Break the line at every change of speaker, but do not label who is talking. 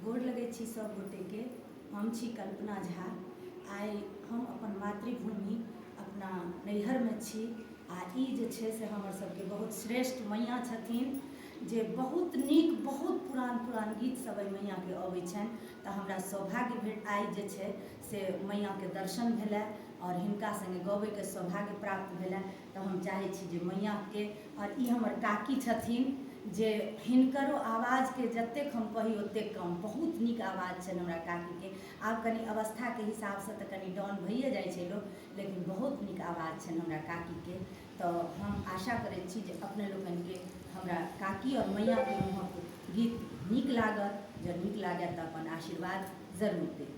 गोर लगै छी सब गोटेके। हम छी कल्पना झा। आइ हम अपन मातृभूमि अपना नैहरमे छी आ ई जे छै से हमर सबके बहुत श्रेष्ठ मैया छथिन जे बहुत नीक बहुत पुरान गीत सब एहि मैयाके अबै छनि। तऽ हमरा सौभाग्य भेट आइ जे छै से मैयाके दर्शन भेलै और हिनका संगे गबैके सौभाग्य प्राप्त भेलै। तऽ हम चाहै छी जे मैयाके, और ई हमर काकी छथिन जे हिनकरो आवाजके जतेक हम कही ओतेक कम। बहुत नीक आवाज छनि हमरा काकीके। आब कनि अवस्थाके हिसाबसँ तऽ कनि डाउन भइए जाइ छै लोक, लेकिन बहुत नीक आवाज छनि हमरा काकीके। तऽ हम आशा करै छी जे अपने लोकनिके हमरा काकी और मैयाके मुँहक गीत नीक लागत। जँ नीक लागय तऽ अपन आशीर्वाद जरूर देब।